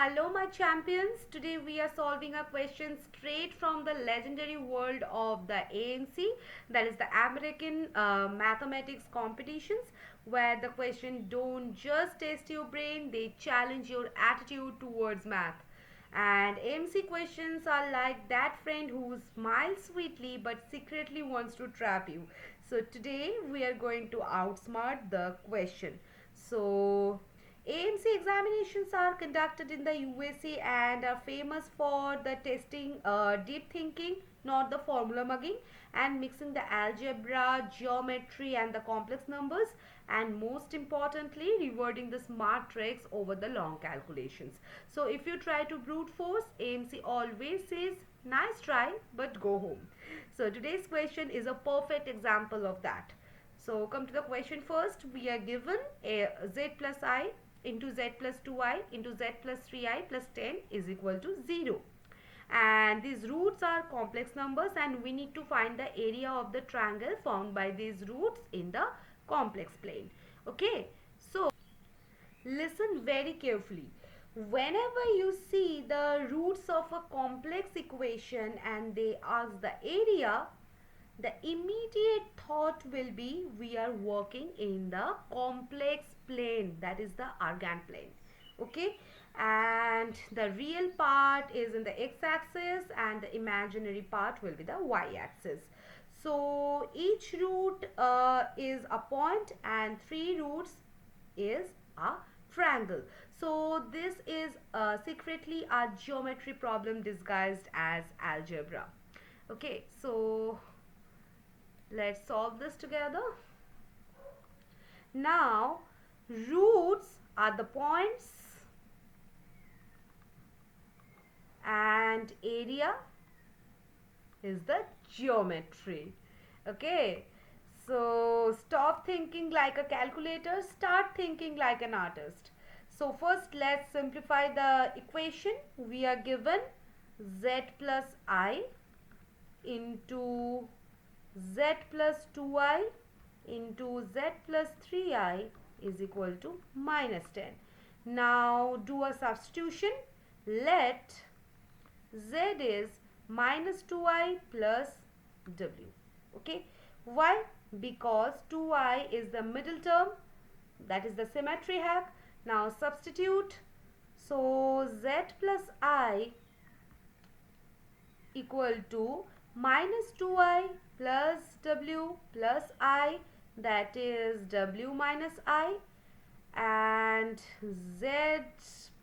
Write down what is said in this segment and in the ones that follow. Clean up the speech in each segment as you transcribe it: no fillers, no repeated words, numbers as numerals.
Hello my champions, today we are solving a question straight from the legendary world of the AMC, that is the American Mathematics Competitions, where the question don't just test your brain, they challenge your attitude towards math. And AMC questions are like that friend who smiles sweetly but secretly wants to trap you. So today we are going to outsmart the question. So AMC examinations are conducted in the USA and are famous for the testing deep thinking, not the formula mugging, and mixing the algebra, geometry, and the complex numbers, and most importantly, rewarding the smart tricks over the long calculations. So, if you try to brute force, AMC always says, nice try, but go home. So, today's question is a perfect example of that. So, come to the question first. We are given a z plus I into z plus 2i into z plus 3i plus 10 is equal to 0, and these roots are complex numbers and we need to find the area of the triangle found by these roots in the complex plane. Okay, so listen very carefully. Whenever you see the roots of a complex equation and they ask the area, the immediate thought will be we are working in the complex plane, that is the argand plane. Okay, and the real part is in the x-axis and the imaginary part will be the y-axis. So each root is a point and three roots is a triangle. So this is secretly a geometry problem disguised as algebra. Okay, so let's solve this together. Now, roots are the points and area is the geometry. Okay, so stop thinking like a calculator, start thinking like an artist. So first let's simplify the equation. We are given z plus I into z plus 2i into z plus 3i is equal to minus 10. Now do a substitution. Let z is minus 2i plus w. Okay, why? Because 2i is the middle term, that is the symmetry hack. Now substitute. So z plus I equal to minus 2i plus w plus I, that is w minus I, and z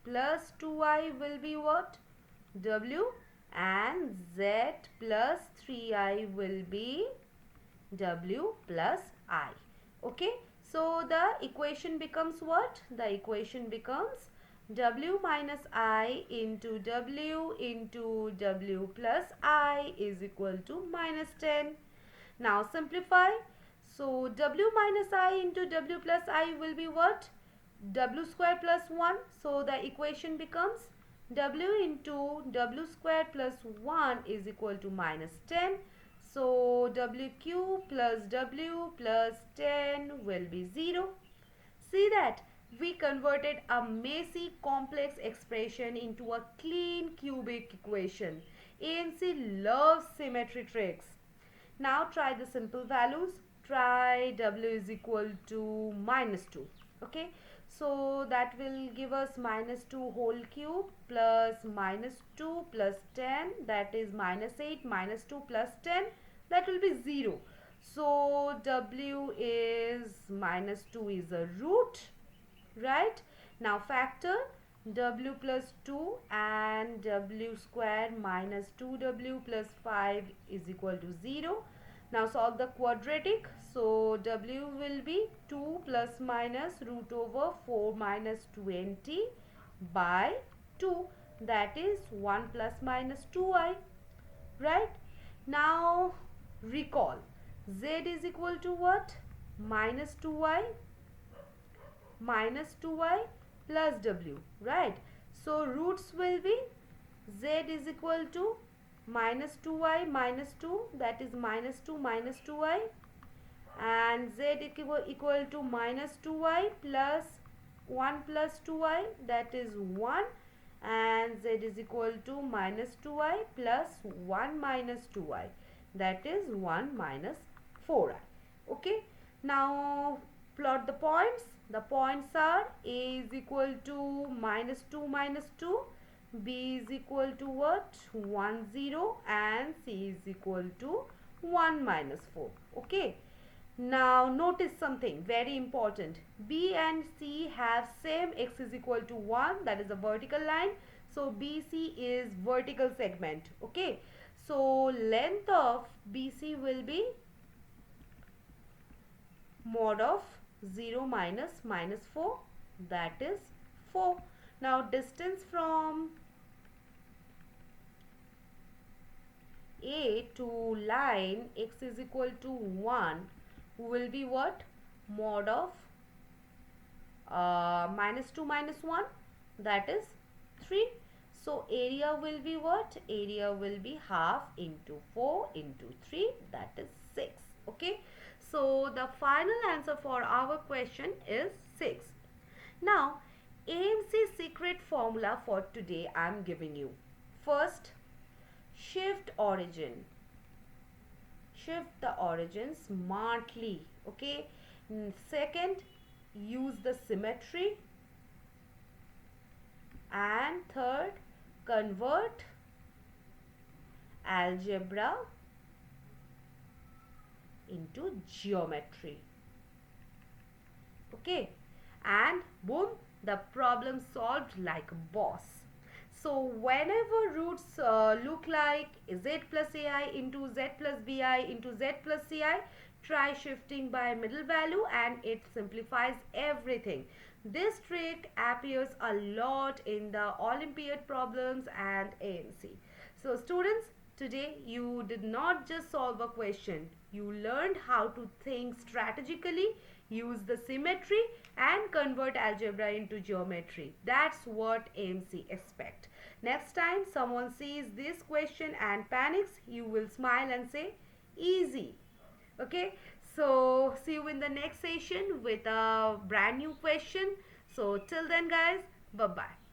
plus 2i will be what? W, and z plus 3i will be w plus I. Okay, so the equation becomes what? The equation becomes w minus I into w plus I is equal to minus 10. Now simplify. So w minus I into w plus I will be what? W square plus 1. So the equation becomes w into w square plus 1 is equal to minus 10. So w cube plus w plus 10 will be 0. See that? We converted a messy complex expression into a clean cubic equation. AMC loves symmetry tricks. Now try the simple values. Try w is equal to minus 2. Okay, so that will give us minus 2 whole cube plus minus 2 plus 10, that is minus 8, minus 2 plus 10, that will be 0. So w is minus 2 is a root, right? Now factor w plus 2 and w square minus 2w plus 5 is equal to 0. Now solve the quadratic. So w will be 2 plus minus root over 4 minus 20 by 2, that is 1 plus minus 2i, right? Now recall, z is equal to what? Minus 2i plus w, right? So roots will be z is equal to minus 2i minus 2, that is minus 2i, and z equal to minus 2i plus 1 plus 2i, that is 1, and z is equal to minus 2i plus 1 minus 2i, that is 1 minus 4i. Okay, now plot the points. The points are a is equal to minus 2 minus 2, b is equal to what, 1 0, and c is equal to 1 minus 4. Okay, now notice something very important. B and C have same x is equal to 1, that is a vertical line. So BC is vertical segment. Okay, so length of BC will be mod of 0 minus minus 4, that is 4. Now distance from A to line x is equal to 1 will be what, mod of minus 2 minus 1, that is 3. So area will be what, area will be half into 4 into 3, that is 6. Okay, so the final answer for our question is 6. Now AMC secret formula for today I am giving you. First, shift origin, shift the origin smartly. Okay, second, use the symmetry, and third, convert algebra into geometry. Okay, and boom, the problem solved like a boss. So whenever roots look like z plus ai into z plus bi into z plus ci, try shifting by middle value and it simplifies everything. This trick appears a lot in the Olympiad problems and AMC. So students, today you did not just solve a question, you learned how to think strategically, use the symmetry and convert algebra into geometry. That's what AMC expect. Next time someone sees this question and panics, you will smile and say easy. Okay, so see you in the next session with a brand new question. So till then guys, bye bye.